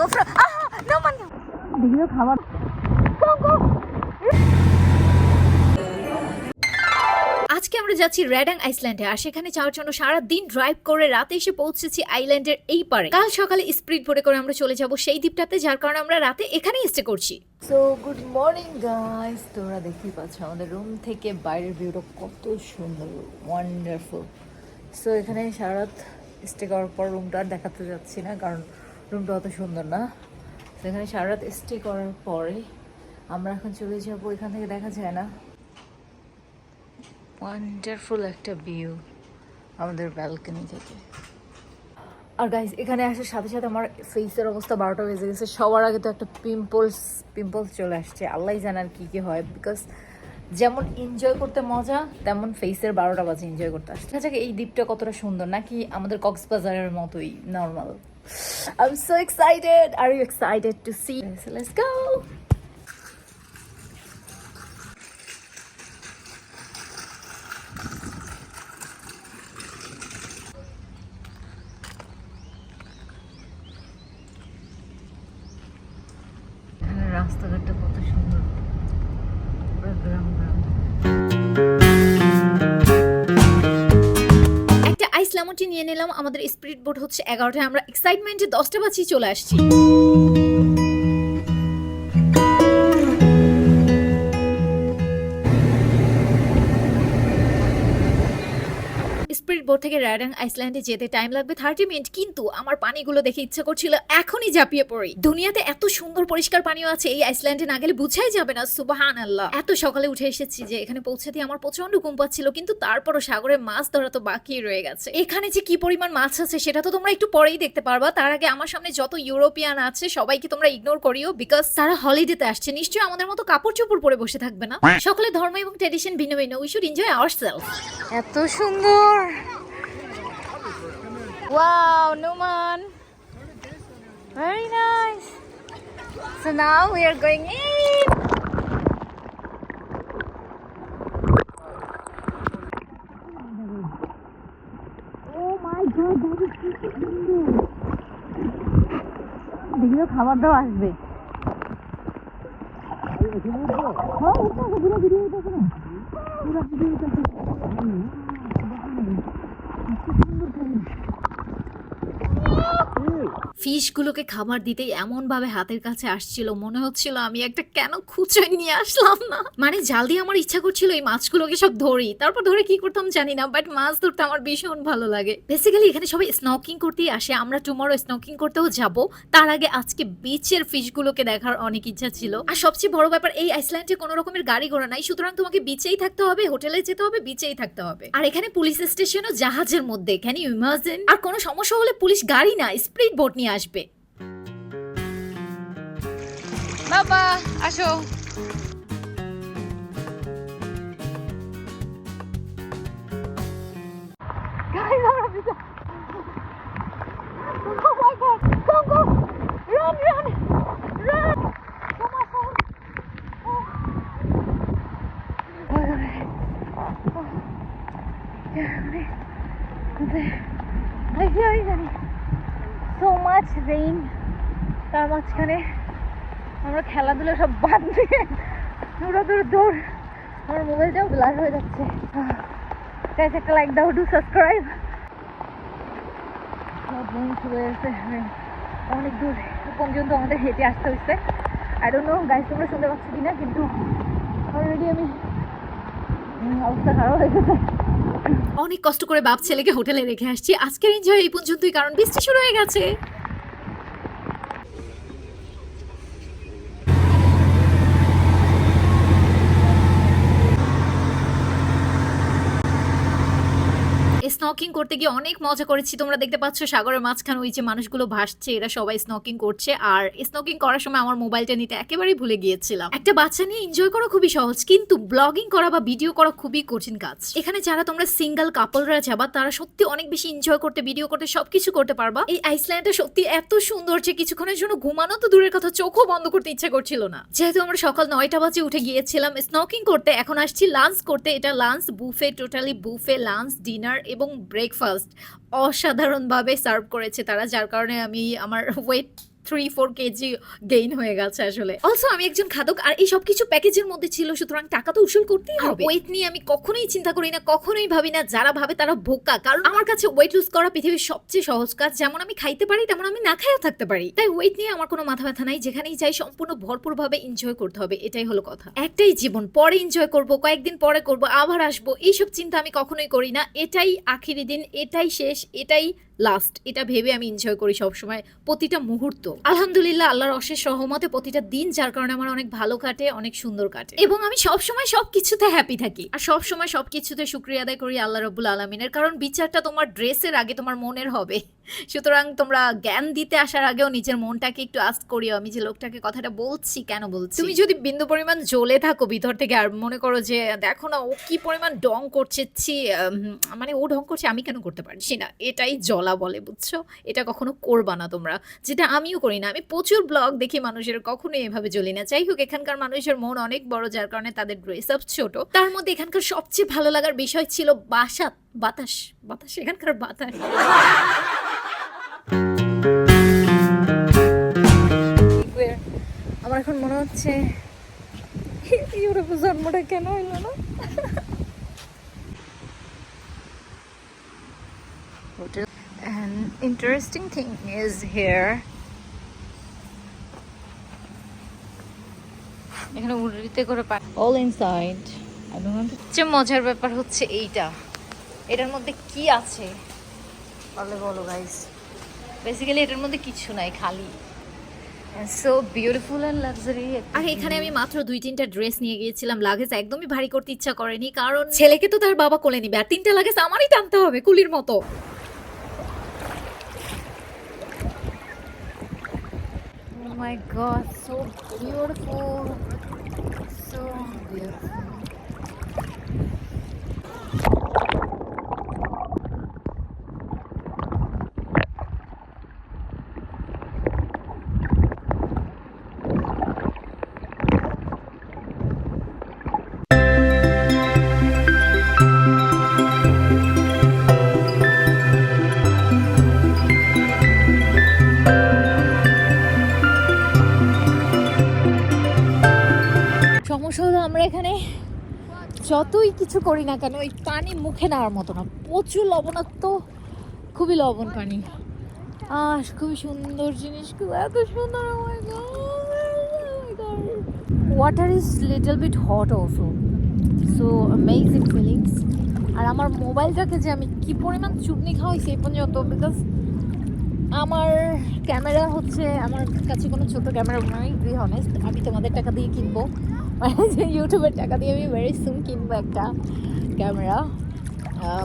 আজকে আমরা যাচ্ছি রেডাং আইল্যান্ডে, আর সেখানে যাওয়ার জন্য সারা দিন ড্রাইভ করে রাতে এসে পৌঁছেছি আইল্যান্ডের এই পারে। কাল সকালে স্পিড বোটে করে আমরা চলে যাব সেই দ্বীপটাতে, যার কারণে আমরা রাতে এখানেই স্টে করছি। সো গুড মর্নিং গাইস, তোমরা দেখতেই পাচ্ছ আমাদের রুম থেকে বাইরের ভিউটা কত সুন্দর, ওয়ান্ডারফুল। সো এখানে সারা রাত স্টে করার পর রুমটা আর দেখাতে যাচ্ছি না, কারণ রুমটা অত সুন্দর না। তো এখানে সারা রাত স্টে করার পরে আমরা এখন চলে যাবো, এখান থেকে দেখা যায় না, ওয়ান্ডারফুল একটা ভিউ আমাদের ব্যালকনি থেকে। আর গাইস এখানে আসার সাথে সাথে আমার ফেসের অবস্থা 12টা বেজে গেছে। সবার আগে তো একটা পিম্পলস চলে আসছে, আল্লাহ জানার কি কি হয়। বিকজ যেমন এনজয় করতে মজা, তেমন ফেসের 12টা বাজে এনজয় করতে আসছে। আচ্ছা, এই দ্বীপটা কতটা সুন্দর, নাকি আমাদের কক্সবাজারের মতোই normal? I am so excited. আর you excited to see? Let's go. রাস্তাঘাটটা কত সুন্দর, একটা আইস লেমন টি নিয়ে নিলাম। আমাদের স্পিড বোট হচ্ছে 11টায়, আমরা এক্সাইটমেন্টে 10টা বাজে চলে আসছি। স্পিড বোট থেকে রেডাং আইল্যান্ডে যেতে টাইম লাগবে 30 মিনিট, কিন্তু আমার পানিগুলো দেখে ইচ্ছা করছিল এখনই ঝাঁপিয়ে পড়ি। দুনিয়াতে এত সুন্দর পরিষ্কার পানিও আছে, এই আইল্যান্ডে না গেলে বুঝাই যাবে না। সুবহানাল্লাহ। এত সকালে উঠে এসেছি যে এখানে পৌঁছাতে আমার প্রচন্ড ঘুম পাচ্ছিল, কিন্তু তারপরও সাগরে মাছ ধরা তো বাকি রয়ে গেছে। এখানে যে কি পরিমাণ মাছ আছে সেটা তো তোমরা একটু পরেই দেখতে পারবা। তার আগে আমার সামনে যত ইউরোপিয়ান আছে সবাইকে তোমরা ইগনোর করিও, বিকজ তারা হলিডেতে আসছে, নিশ্চয়ই আমাদের মতো কাপড় চোপড় পরে বসে থাকবে না। সকলের ধর্ম এবং ট্র্যাডিশন ভিন্ন ভিন্ন, উই শুড এনজয় আওয়ারসেলফ। এত সুন্দর। Wow, Numan. Very nice. So now we are going in. Oh my God, that is so সুন্দর। দেখো খাবার দাও আসবে। ফিশগুলোকে খাবার দিতে এমন ভাবে হাতের কাছে আসছিল, মনে হচ্ছিল আমি একটা কেন খুঁচে নিয়ে আসলাম না। মানে জাল দিয়ে আমার ইচ্ছা করছিল এই মাছগুলোকে সব ধরি, তারপর ধরে কি করতাম জানি না, বাট মাছ ধরতে আমার ভীষণ ভালো লাগে। বেসিক্যালি এখানে সবাই স্নকিং করতেই আসে, আমরা টুমরো স্নকিং করতেও যাব। তার আগে আজকে বিচের ফিশগুলোকে দেখার অনেক ইচ্ছা ছিল। আর সবচেয়ে বড় ব্যাপার, এই আইল্যান্ডে কোনো রকমের গাড়ি ঘোড়া নাই, সুতরাং তোমাকে বিচেই থাকতে হবে, হোটেলে যেতে হবে, বিচেই থাকতে হবে। আর এখানে পুলিশ স্টেশনও জাহাজের মধ্যে, ক্যান ইউ ইমাজিন? আর কোনো সমস্যা হলে পুলিশ গাড়ি না, স্পিড বোট নিয়ে আসবে। বাবা আসো। So much rain, তার মাঝখানে আমরা খেলাধুলা সব বাদ দিয়ে দৌড়। আমার মোবাইলটাও ব্লার হয়ে যাচ্ছে। একটা লাইক দাও, ডু সাবস্ক্রাইব। চলে আসছে, অনেক দূর পর্যন্ত আমাদের হেঁটে আসতে হচ্ছে। আই ডোন্ট নো গাইস তোমরা শুনতে পাচ্ছ কিনা, কিন্তু অলরেডি আমি অবস্থা খারাপ হয়ে গেছে। অনেক কষ্ট করে বাপ ছেলেকে হোটেলে রেখে আসছি। আজকের এনজয় এই পর্যন্তই, কারণ বৃষ্টি শুরু হয়ে গেছে। স্নকিং করতে গিয়ে অনেক মজা করেছি। তোমরা দেখতে পাচ্ছ সাগরের মাঝখানে ওই যে মানুষগুলো ভাসছে, এরা সবাই স্নকিং করছে। আর স্নকিং করার সময় আমার মোবাইলটা নিতে একেবারেই ভুলে গিয়েছিলাম। একটা বাচ্চা নিয়ে এনজয় করা খুবই সহজ, কিন্তু ব্লগিং করা বা ভিডিও করা খুবই কঠিন কাজ। এখানে যারা তোমরা সিঙ্গেল কাপলরা যাবা, তারা সত্যি অনেক বেশি এনজয় করতে, ভিডিও করতে, সবকিছু করতে পারবা। এই আইল্যান্ডটা সত্যি এত সুন্দর যে কিছুক্ষণের জন্য ঘুমানো তো দূরের কথা, চোখও বন্ধ করতে ইচ্ছা করছিল না। যেহেতু আমরা সকাল 9টা বাজে উঠে গিয়েছিলাম স্নকিং করতে, এখন আসছি লাঞ্চ করতে। এটা lunch buffet, totally buffet lunch, dinner এবং ব্রেকফাস্ট অসাধারণভাবে সার্ভ করেছে তারা, যার কারণে আমি আমার ওয়েট 3-4 কেজি গেইন হয়ে গেছে আসলে। অলসো আমি একজন খাদক, আর এই সবকিছু প্যাকেজের মধ্যে ছিল, সুতরাং টাকা তো উসুল করতেই হবে। ওয়েট নিয়ে আমি কখনোই চিন্তা করি না, কখনোই ভাবি না। যারা ভাবে তারা বোকা, কারণ আমার কাছে ওয়েট লুজ করা পৃথিবীর সবচেয়ে সহজ কাজ। যেমন আমি খাইতে পারি, তেমন আমি না খাইও থাকতে পারি। তাই ওয়েট নিয়ে আমার কোনো মাথা ব্যথা নাই। যেখানেই যাই সম্পূর্ণ ভরপুর ভাবে এনজয় করতে হবে, এটাই হলো কথা। একটাই জীবন, পরে এনজয় করব, কয়েকদিন পরে করব, আবার আসবো, এইসব চিন্তা আমি কখনোই করি না। এটাই আখিরি দিন, এটাই শেষ, এটাই লাস্ট, এটা ভেবে আমি এনজয় করি সবসময় প্রতিটা মুহূর্ত। আলহামদুলিল্লাহ, আল্লাহর অশেষ সহমতে প্রতিটা দিন যার কারণে আমার অনেক ভালো কাটে, অনেক সুন্দর কাটে, এবং আমি সবসময় সবকিছুতে হ্যাপি থাকি, আর সবসময় সবকিছুতে শুকরিয়া আদায় করি আল্লাহ রাব্বুল আলামিনের। কারণ বিচারটা তোমার ড্রেসের আগে তোমার মনের হবে, সুতরাং তোমরা জ্ঞান দিতে আসার আগেও নিজের মনটাকে একটু আস্ক করিও, আমি যে লোকটাকে কথাটা বলছি কেন বলছি। তুমি যদি বিন্দু পরিমাণ জ্বলে থাকো ভিতর থেকে, আর মনে করো যে দেখো না ও কি পরিমাণ ডং করছে, মানে ও ঢং করছে, আমি কেন করতে পারছি না, এটাই জ্বলা বলে, বুঝছো? এটা কখনো করবা না তোমরা, যেটা আমিও করি না। আমি প্রচুর ব্লগ দেখি মানুষের, কখনোই এভাবে জ্বলি না। যাই হোক, এখানকার মানুষের মন অনেক বড়, যার কারণে তাদের ড্রেস আপ ছোট। তার মধ্যে এখানকার সবচেয়ে ভালো লাগার বিষয় ছিল বাতাস, এখানকার বাতাস। আমার এখন মনে হচ্ছে ইউরোপে জন্মটা কেন হইল না। An interesting thing is here. এখানে উড়িতে করে all inside. I don't know. সবচেয়ে মজার ব্যাপার হচ্ছে এটার মধ্যে কি আছে বলো গাইস। বেসিক্যালি এটার মধ্যে কিছু নাই, খালি। So beautiful and luxury. আর এখানে আমি মাত্র 2-3টা ড্রেস নিয়ে গিয়েছিলাম। লাগেজ একদমই ভারী করতে ইচ্ছা করেনি, কারণ ছেলেকে তো তার বাবা কোলে নিবে, আর 3টা লাগেজ আমারই টানতে হবে কুলির মতো। Oh my god, so beautiful. So beautiful. সমস্যা হলো আমরা এখানে যতই কিছু করি না কেন, ওই পানি মুখে নেওয়ার মতো না, প্রচুর লবণাক্ত, খুবই লবণ পানি। খুবই সুন্দর জিনিস, এত সুন্দর। Water is little bit hot also, so amazing feelings. আর আমার মোবাইলটাকে যে আমি কি পরিমাণ চুটনি খাওয়াইছি এই পর্যন্ত, বিকজ আমার ক্যামেরা হচ্ছে, আমার কাছে কোনো ছোট ক্যামেরা নয়, বি অনেস্ট। আমি তোমাদের টাকা দিয়ে কিনবো, মানে যে ইউটিউবের টাকা দিয়ে আমি ভেরি সুন কিনবো একটা ক্যামেরা,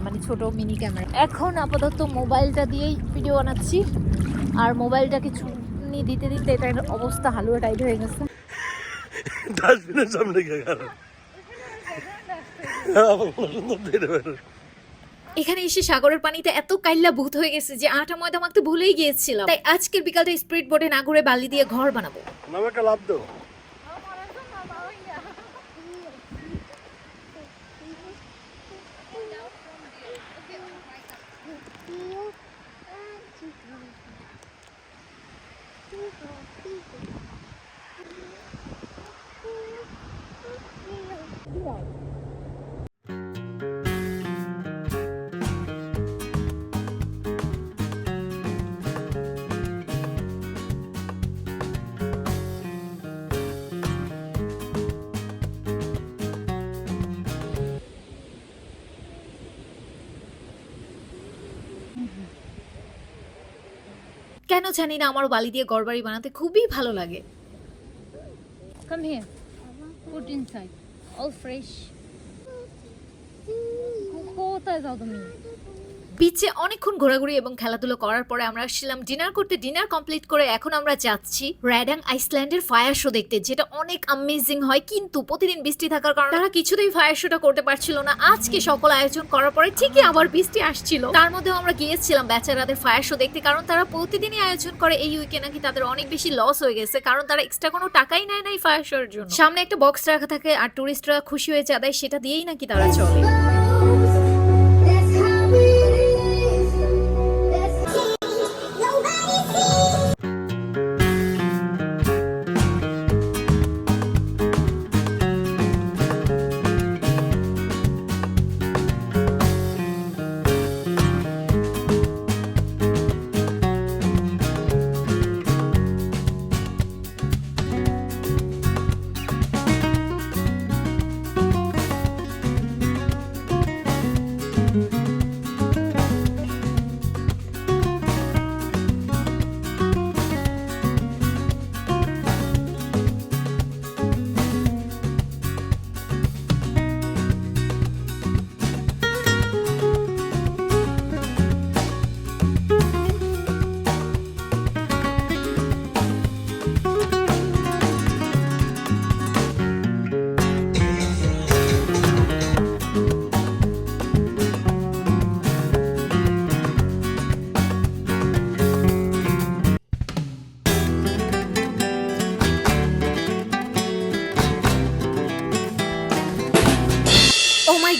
মানে ছোট মিনি ক্যামেরা। এখন আপাতত মোবাইলটা দিয়েই ভিডিও বানাচ্ছি, আর মোবাইলটাকে চুটনি দিতে দিতে এটার অবস্থা হালুয়া টাইট হয়ে গেছে। ডাস্টবিনের সামনে এখানে এসে সাগরের পানিতে এত কাইল্লা ভূত হয়ে গেছে যে আটা ময়দা মাখতে ভুলেই গিয়েছিলাম। তাই আজকের বিকালটা স্পিড বোটে না ঘুরে বালি দিয়ে ঘর বানাবো। আমাকে লাভ দাও। কেন জানি না আমার বালি দিয়ে ঘরবাড়ি বানাতে খুবই ভালো লাগে। Come here. Put inside. All fresh. কোথায় যাও তুমি? বিচে অনেকক্ষণ ঘোরাঘুরি এবং খেলাধুলো করার পরে আমরা আসছিলাম ডিনার করতে। ডিনার কমপ্লিট করে এখন আমরা যাচ্ছি র্যাডাং আইসল্যান্ডের ফায়ার শো দেখতে, যেটা অনেক অ্যামেজিং হয়। কিন্তু প্রতিদিন বৃষ্টি থাকার কারণে তারা কিছুতেই ফায়ার শোটা করতে পারছিল না। আজকে সকল আয়োজন করার পরে ঠিকই আবার বৃষ্টি আসছিল, তার মধ্যেও আমরা গিয়েছিলাম বেচারাদের ফায়ার শো দেখতে, কারণ তারা প্রতিদিনই আয়োজন করে। এই উইকে নাকি তাদের অনেক বেশি লস হয়ে গেছে, কারণ তারা এক্সট্রা কোনো টাকাই নেয় না এই ফায়ার শোর জন্য। সামনে একটা বক্স রাখা থাকে, আর টুরিস্টরা খুশি হয়ে চাঁদায়, সেটা দিয়েই নাকি তারা চলে।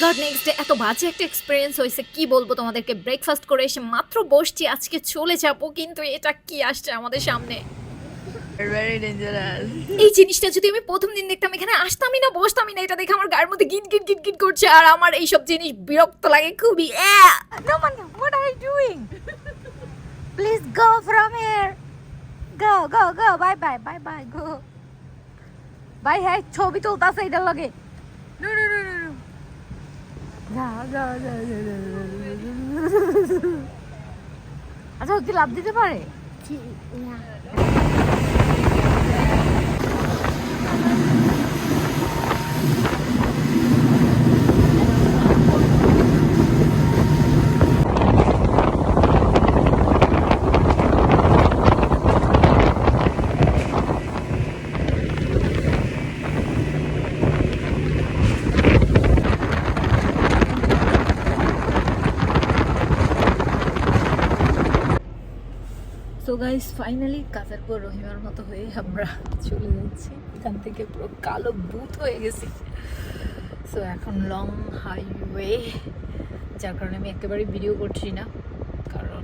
গড, নেক্সট ডে এত বাজে একটা এক্সপিরিয়েন্স হয়েছে, কি বলবো তোমাদেরকে। ব্রেকফাস্ট করে এসে মাত্র বসছি, আজকে চলে যাব, কিন্তু এটা কি আসছে আমাদের সামনে। Very dangerous. এই জিনিসটা যদি আমি প্রথম দিন দেখতাম, এখানে আসতামই না, বসতামই না। এটা দেখে আমার গায়ের মধ্যে গিট গিট গিট গিট করছে, আর আমার এইসব জিনিস বিরক্ত লাগে খুবই। No, man, what are you doing? Please go from here. Go, go, go. Bye, bye, bye, bye. Go. Bye, hey, ছবি তুলতাছে এটার লগে। No, no, no, no, no. যা, যা, যা, যা, যা, যা। আচ্ছা, ও কি লাভ দিতে পারে? সো গাইস, ফাইনালি কাতারপুর রহিমার মতো হয়ে আমরা চলে যাচ্ছি এখান থেকে, পুরো কালো ভূত হয়ে গেছি। সো এখন লং হাইওয়ে, যার কারণে আমি একেবারে ভিডিও করছি না, কারণ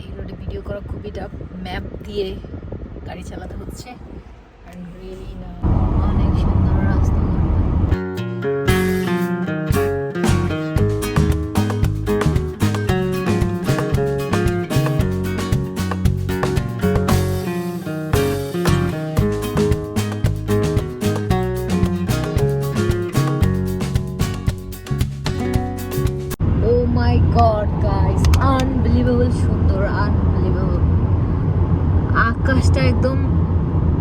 এই রোডে ভিডিও করা খুবই টাফ। ম্যাপ দিয়ে গাড়ি চালাতে হচ্ছে। অ্যান্ড রিয়েলি না, অনেক সুন্দর রাস্তা। Oh my god guys, unbelievable সুন্দর, unbelievable। আকাশটা একদম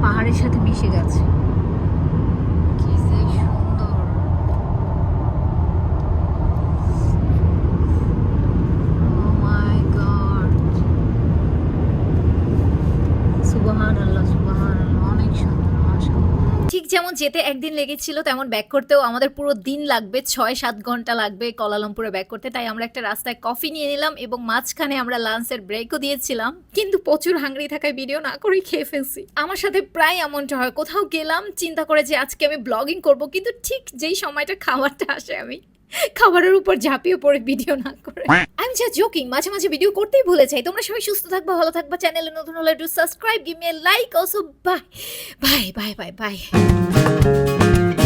পাহাড়ের সাথে মিশে গেছে, কি যে সুন্দর। Oh my god, সুবহানাল্লাহ, সুবহানাল্লাহ, অনেক সুন্দর মাশাআল্লাহ। ঠিক যেমন যেতে একদিন লেগেছিল, তেমন ব্যাক করতেও আমাদের পুরো দিন লাগবে, 6-7 ঘন্টা লাগবে কুয়ালালামপুরে ব্যাক করতে। তাই আমরা একটা রাস্তায় কফি নিয়ে নিলাম এবং মাঝখানে আমরা লাঞ্চের ব্রেকও দিয়েছিলাম, কিন্তু প্রচুর হাংরি থাকায় ভিডিও না করেই খেয়ে ফেলছি। আমার সাথে প্রায় এমনটা হয়, কোথাও গেলাম চিন্তা করে যে আজকে আমি ব্লগিং করব, কিন্তু ঠিক যেই সময়টা খাবারটা আসে আমি খাবারের উপর ঝাঁপিয়ে পড়ে ভিডিও না করে। আমি যা জোকিং, মাঝে মাঝে ভিডিও করতেই ভুলে যাই। তোমরা সবাই সুস্থ থাকবা, ভালো থাকবা, চ্যানেলে নতুন হলে do subscribe, give me a like also. Bye bye bye bye bye.